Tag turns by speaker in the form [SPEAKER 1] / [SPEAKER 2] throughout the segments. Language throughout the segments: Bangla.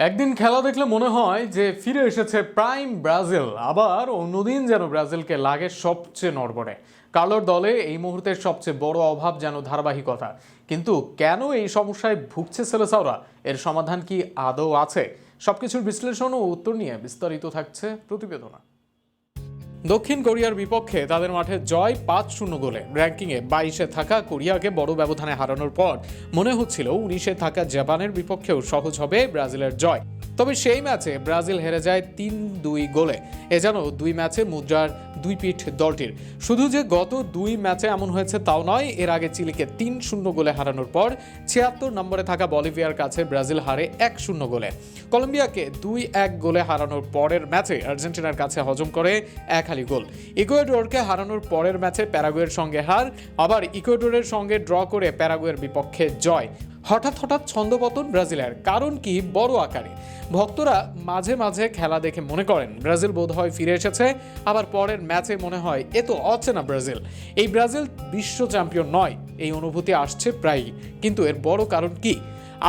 [SPEAKER 1] একদিন খেলা দেখলে মনে হয় যে ফিরে এসেছে প্রাইম ব্রাজিল, আবার অন্যদিন যেন ব্রাজিলকে লাগে সবচেয়ে নড়বড়ে। কার্লোর দলে এই মুহূর্তের সবচেয়ে বড় অভাব যেন ধারাবাহিকতা। কিন্তু কেন এই সমস্যায় ভুগছে সেলেসাওরা? এর সমাধান কি আদৌ আছে? সবকিছুর বিশ্লেষণ ও উত্তর নিয়ে বিস্তারিত থাকছে প্রতিবেদনা। দক্ষিণ কোরিয়ার বিপক্ষে তাদের মাঠে জয় ৫-০ গোলে। র্যাঙ্কিংয়ে ২২-এ থাকা কোরিয়াকে বড় ব্যবধানে হারানোর পর মনে হচ্ছিল ১৯-এ থাকা জাপানের বিপক্ষেও সহজ হবে ব্রাজিলের জয়। তবে সেই ম্যাচে ব্রাজিল হেরে যায় ৩-২ গোলে। এ যেন দুই ম্যাচে মুদ্রার দুই পিঠ দলটির। শুধু যে গত দুই ম্যাচে এমন হয়েছে তাও নয়, এর আগে চিলিকে ৩-০ গোলে হারানোর পর ৭৬ নম্বরে থাকা বলিভিয়ার কাছে ব্রাজিল হারে ১-০ গোলে। কলম্বিয়াকে ২-১ গোলে হারানোর পরের ম্যাচে আর্জেন্টিনার কাছে হজম করে ১ গোল। ইকুয়েডরকে হারানোর পরের ম্যাচে প্যারাগুয়ের সঙ্গে হার, আবার ইকুয়েডরের সঙ্গে ড্র করে প্যারাগুয়ের বিপক্ষে জয়। হঠাৎ ছন্দপতন ব্রাজিলের কারণ কি বড় আকারে? ভক্তরা মাঝে মাঝে খেলা দেখে মনে করেন ব্রাজিল বোধহয় ফিরে এসেছে, আবার পরের ম্যাচে মনে হয় এ তো অচেনা ব্রাজিল। এই ব্রাজিল বিশ্ব চ্যাম্পিয়ন নয়, এই অনুভূতি আসছে প্রায়ই। কিন্তু এর বড় কারণ কি?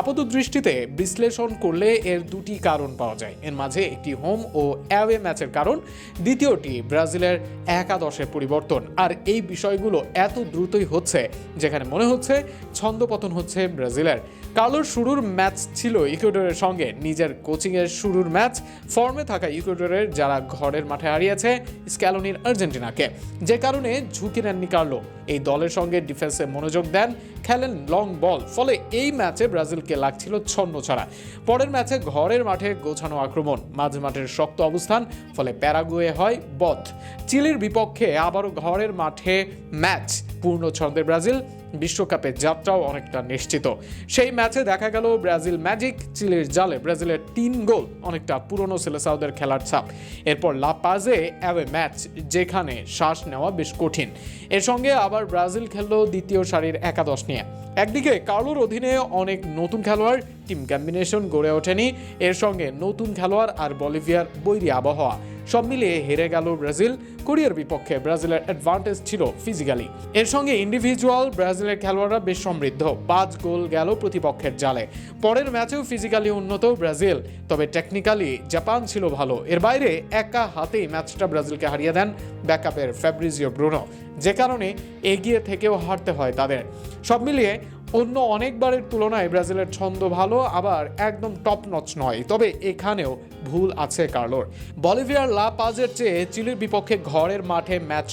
[SPEAKER 1] আপাত দৃষ্টিতে বিশ্লেষণ করলে এর দুটি কারণ পাওয়া যায়। এর মাঝে একটি হোম ও অ্যাওয়ে ম্যাচের কারণ, দ্বিতীয়টি ব্রাজিলের একাদশের পরিবর্তন। আর এই বিষয়গুলো এত দ্রুতই হচ্ছে যেখানে মনে হচ্ছে ছন্দপতন হচ্ছে ব্রাজিলের। কার্লোর শুরুর ম্যাচ ছিল ইকুয়েডরের সঙ্গে, নিজের কোচিংয়ের শুরুর ম্যাচ। ফর্মে থাকা ইকুয়েডরের যারা ঘরের মাঠে হারিয়েছে স্ক্যালোনির আর্জেন্টিনাকে, যে কারণে ঝুঁকি নেননি কার্লো। এই দলের সঙ্গে ডিফেন্সে মনোযোগ দেন, খেলেন লং বল। ফলে এই ম্যাচে ব্রাজিলকে লাগছিল ছন্ন ছাড়া। পরের ম্যাচে ঘরের মাঠে গোছানো আক্রমণ, মাঝ মাঠের শক্ত অবস্থান, ফলে প্যারাগুয়ে হয় বধ। চিলির বিপক্ষে আবারও ঘরের মাঠে ম্যাচ, পূর্ণ ছন্দে ব্রাজিল। বিশ্বকাপের যাত্রাও অনেকটা নিশ্চিত। সেই ম্যাচে দেখা গেল ব্রাজিল ম্যাজিক, চিলির জালে ব্রাজিলের ৩ গোল, অনেকটা পুরনো সেলেসাওদের খেলার ছাপ। এরপর লা পাজে অ্যাওয়ে ম্যাচ, যেখানে শ্বাস নেওয়া বেশ কঠিন। এর সঙ্গে আবার ব্রাজিল খেললো দ্বিতীয় সারির একাদশ নিয়ে। একদিকে কার্লোর অধীনে অনেক নতুন খেলোয়াড়, টিম কম্বিনেশন গড়ে ওঠেনি। এর সঙ্গে নতুন খেলোয়াড় আর বলিভিয়ার বৈরী আবহাওয়া, সব মিলিয়ে হেরে গেল ব্রাজিল। কোরিয়ার বিপক্ষে ব্রাজিলের অ্যাডভান্টেজ ছিল ফিজিক্যালি। এর সঙ্গে ইন্ডিভিজুয়াল ব্রাজিলের খেলোয়াড়রা বেশ সমৃদ্ধ। ৫ গোল গেল প্রতিপক্ষের জালে। পরের ম্যাচেও ফিজিক্যালি উন্নত ব্রাজিল, তবে টেকনিক্যালি জাপান ছিল ভালো। এর বাইরে একা হাতেই ম্যাচটা ব্রাজিলকে হারিয়ে দেন ব্যাকআপের ফ্যাব্রিজিও ব্রুনো, যে কারণে এগিয়ে থেকেও হারতে হয় তাদের। সব মিলিয়ে অন্য অনেকবারের তুলনায় ব্রাজিলের ছন্দ ভালো, আবার একদম টপ নচ নয়। তবে এখানেও ভুল আছে কার্লোর। বলিভিয়ার লা পাজের চেয়ে চিলির বিপক্ষে ঘরের মাঠে ম্যাচ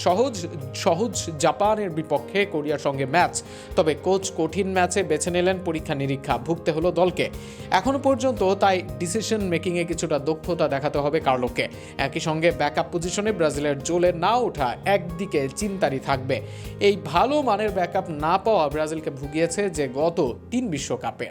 [SPEAKER 1] সহজ জাপানের বিপক্ষে কোরিয়ার সঙ্গে ম্যাচ। তবে কোচ কঠিন ম্যাচে বেছে নিলেন পরীক্ষা নিরীক্ষা, ভুগতে হলো দলকে। এখনো পর্যন্ত তাই ডিসিশন মেকিংয়ে কিছুটা দক্ষতা দেখাতে হবে কার্লোকে। একই সঙ্গে ব্যাকআপ পজিশনে ব্রাজিলের জ্বলে না ওঠা একদিকে চিন্তারই থাকবে। এই ভালো মানের ব্যাকআপ না পাওয়া ব্রাজিলকে ভুগিয়েছে যে গত ৩ বিশ্বকাপে।